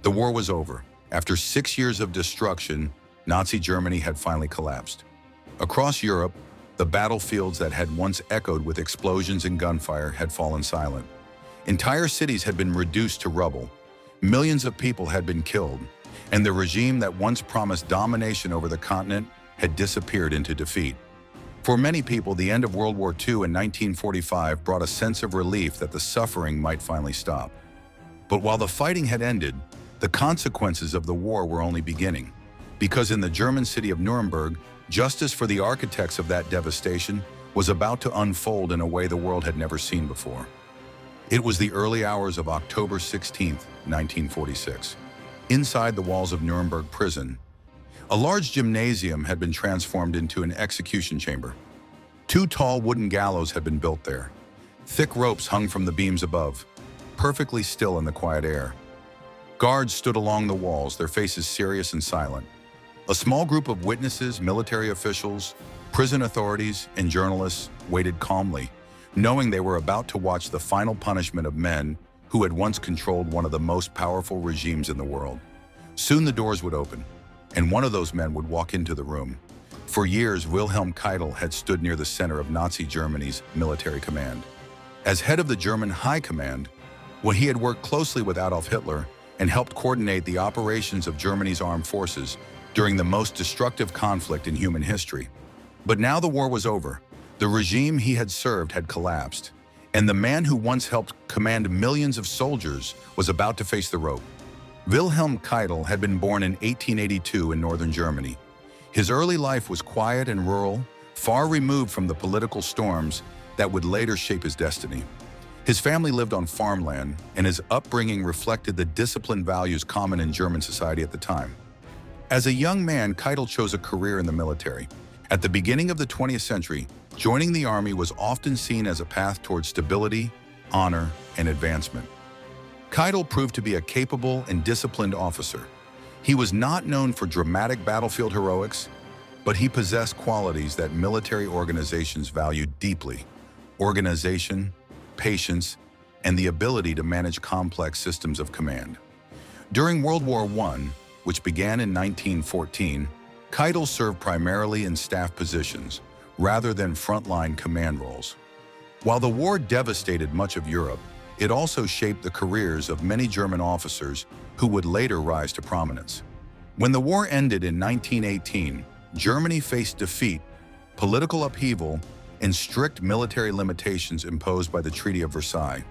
The war was over. After 6 years of destruction, Nazi Germany had finally collapsed. Across Europe, the battlefields that had once echoed with explosions and gunfire had fallen silent. Entire cities had been reduced to rubble. Millions of people had been killed, and the regime that once promised domination over the continent had disappeared into defeat. For many people, the end of World War II in 1945 brought a sense of relief that the suffering might finally stop. But while the fighting had ended, the consequences of the war were only beginning, because in the German city of Nuremberg, justice for the architects of that devastation was about to unfold in a way the world had never seen before. It was the early hours of October 16, 1946. Inside the walls of Nuremberg Prison, a large gymnasium had been transformed into an execution chamber. 2 tall wooden gallows had been built there. Thick ropes hung from the beams above, perfectly still in the quiet air. Guards stood along the walls, their faces serious and silent. A small group of witnesses, military officials, prison authorities, and journalists waited calmly, knowing they were about to watch the final punishment of men who had once controlled one of the most powerful regimes in the world. Soon the doors would open, and one of those men would walk into the room. For years, Wilhelm Keitel had stood near the center of Nazi Germany's military command. As head of the German High Command, when he had worked closely with Adolf Hitler and helped coordinate the operations of Germany's armed forces during the most destructive conflict in human history. But now the war was over. The regime he had served had collapsed, and the man who once helped command millions of soldiers was about to face the rope. Wilhelm Keitel had been born in 1882 in northern Germany. His early life was quiet and rural, far removed from the political storms that would later shape his destiny. His family lived on farmland, and his upbringing reflected the disciplined values common in German society at the time. As a young man, Keitel chose a career in the military. At the beginning of the 20th century, joining the army was often seen as a path towards stability, honor, and advancement. Keitel proved to be a capable and disciplined officer. He was not known for dramatic battlefield heroics, but he possessed qualities that military organizations valued deeply: organization, patience, and the ability to manage complex systems of command. During World War I, which began in 1914, Keitel served primarily in staff positions rather than frontline command roles. While the war devastated much of Europe, it also shaped the careers of many German officers who would later rise to prominence. When the war ended in 1918, Germany faced defeat, political upheaval, and strict military limitations imposed by the Treaty of Versailles.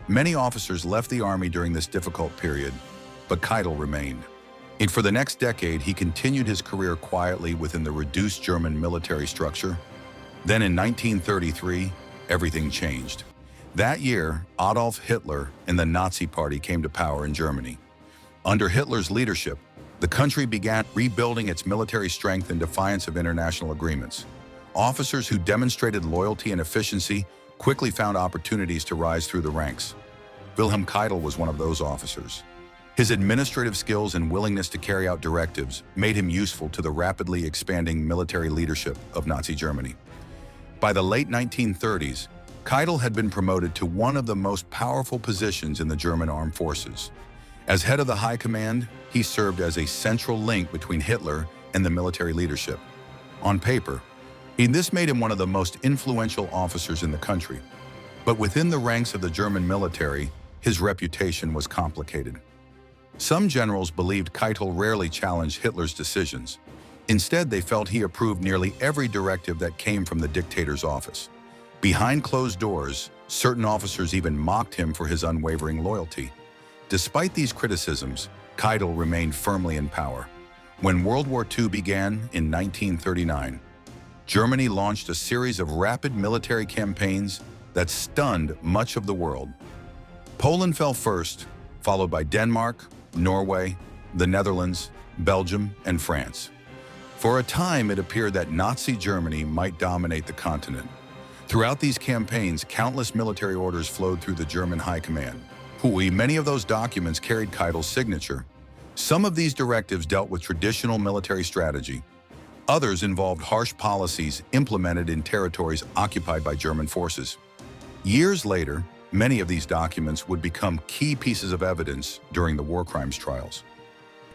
Many officers left the army during this difficult period, but Keitel remained. And for the next decade, he continued his career quietly within the reduced German military structure. Then in 1933, everything changed. That year, Adolf Hitler and the Nazi Party came to power in Germany. Under Hitler's leadership, the country began rebuilding its military strength in defiance of international agreements. Officers who demonstrated loyalty and efficiency quickly found opportunities to rise through the ranks. Wilhelm Keitel was one of those officers. His administrative skills and willingness to carry out directives made him useful to the rapidly expanding military leadership of Nazi Germany. By the late 1930s, Keitel had been promoted to one of the most powerful positions in the German armed forces. As head of the High Command, he served as a central link between Hitler and the military leadership. On paper, this made him one of the most influential officers in the country. But within the ranks of the German military, his reputation was complicated. Some generals believed Keitel rarely challenged Hitler's decisions. Instead, they felt he approved nearly every directive that came from the dictator's office. Behind closed doors, certain officers even mocked him for his unwavering loyalty. Despite these criticisms, Keitel remained firmly in power. When World War II began in 1939, Germany launched a series of rapid military campaigns that stunned much of the world. Poland fell first, followed by Denmark, Norway, the Netherlands, Belgium, and France. For a time, it appeared that Nazi Germany might dominate the continent. Throughout these campaigns, countless military orders flowed through the German High Command. Many of those documents carried Keitel's signature. Some of these directives dealt with traditional military strategy. Others involved harsh policies implemented in territories occupied by German forces. Years later, Many of these documents would become key pieces of evidence during the war crimes trials.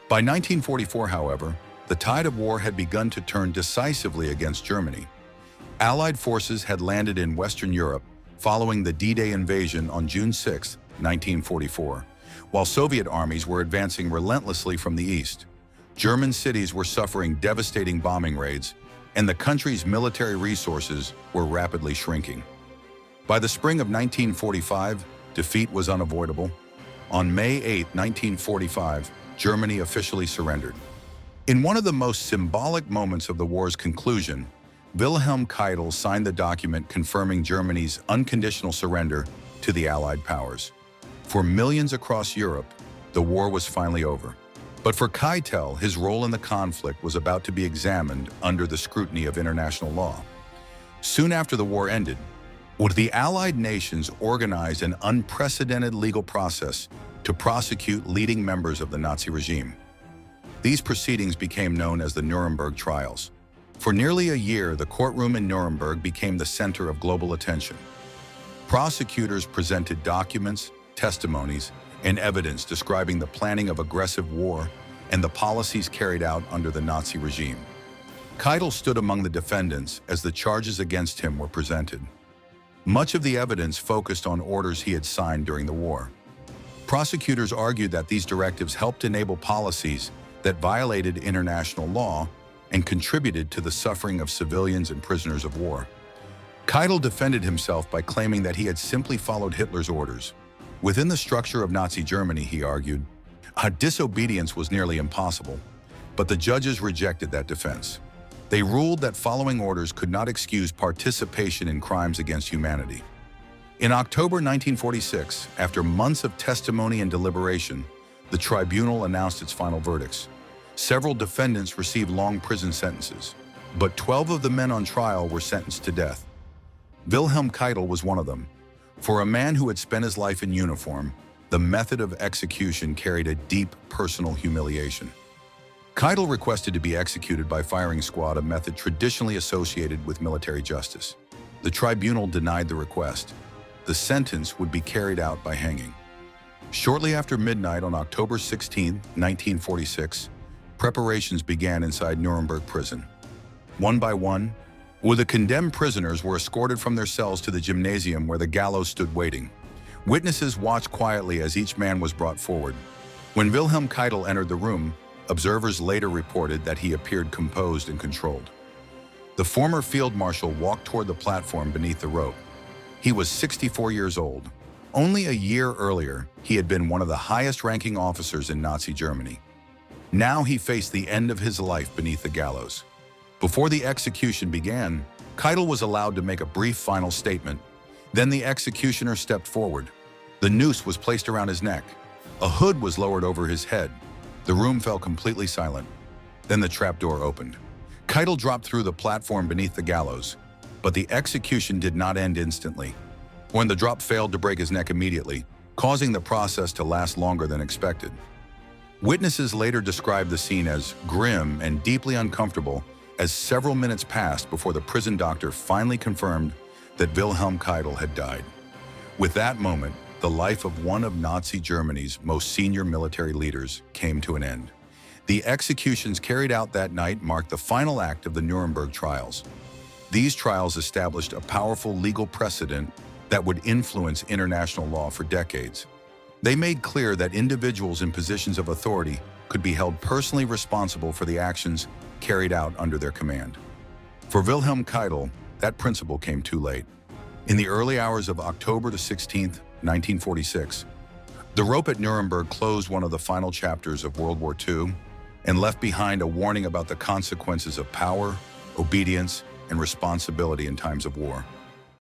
By 1944, however, the tide of war had begun to turn decisively against Germany. Allied forces had landed in Western Europe following the D-Day invasion on June 6, 1944, while Soviet armies were advancing relentlessly from the east. German cities were suffering devastating bombing raids, and the country's military resources were rapidly shrinking. By the spring of 1945, defeat was unavoidable. On May 8, 1945, Germany officially surrendered. In one of the most symbolic moments of the war's conclusion, Wilhelm Keitel signed the document confirming Germany's unconditional surrender to the Allied powers. For millions across Europe, the war was finally over. But for Keitel, his role in the conflict was about to be examined under the scrutiny of international law. Soon after the war ended, the Allied nations organized an unprecedented legal process to prosecute leading members of the Nazi regime. These proceedings became known as the Nuremberg Trials. For nearly a year, the courtroom in Nuremberg became the center of global attention. Prosecutors presented documents, testimonies, and evidence describing the planning of aggressive war and the policies carried out under the Nazi regime. Keitel stood among the defendants as the charges against him were presented. Much of the evidence focused on orders he had signed during the war. Prosecutors argued that these directives helped enable policies that violated international law and contributed to the suffering of civilians and prisoners of war. Keitel defended himself by claiming that he had simply followed Hitler's orders. Within the structure of Nazi Germany, he argued, disobedience was nearly impossible, but the judges rejected that defense. They ruled that following orders could not excuse participation in crimes against humanity. In October 1946, after months of testimony and deliberation, the tribunal announced its final verdicts. Several defendants received long prison sentences, but 12 of the men on trial were sentenced to death. Wilhelm Keitel was one of them. For a man who had spent his life in uniform, the method of execution carried a deep personal humiliation. Keitel requested to be executed by firing squad, a method traditionally associated with military justice. The tribunal denied the request. The sentence would be carried out by hanging. Shortly after midnight on October 16, 1946, preparations began inside Nuremberg Prison. One by one, the condemned prisoners were escorted from their cells to the gymnasium where the gallows stood waiting. Witnesses watched quietly as each man was brought forward. When Wilhelm Keitel entered the room, observers later reported that he appeared composed and controlled. The former field marshal walked toward the platform beneath the rope. He was 64 years old. Only a year earlier, he had been one of the highest-ranking officers in Nazi Germany. Now he faced the end of his life beneath the gallows. Before the execution began, Keitel was allowed to make a brief final statement. Then the executioner stepped forward. The noose was placed around his neck. A hood was lowered over his head. The room fell completely silent. Then the trapdoor opened. Keitel dropped through the platform beneath the gallows, but the execution did not end instantly. When the drop failed to break his neck immediately, causing the process to last longer than expected. Witnesses later described the scene as grim and deeply uncomfortable as several minutes passed before the prison doctor finally confirmed that Wilhelm Keitel had died. With that moment, the life of one of Nazi Germany's most senior military leaders came to an end. The executions carried out that night marked the final act of the Nuremberg Trials. These trials established a powerful legal precedent that would influence international law for decades. They made clear that individuals in positions of authority could be held personally responsible for the actions carried out under their command. For Wilhelm Keitel, that principle came too late. In the early hours of October 16, 1946, the rope at Nuremberg closed one of the final chapters of World War II and left behind a warning about the consequences of power, obedience, and responsibility in times of war.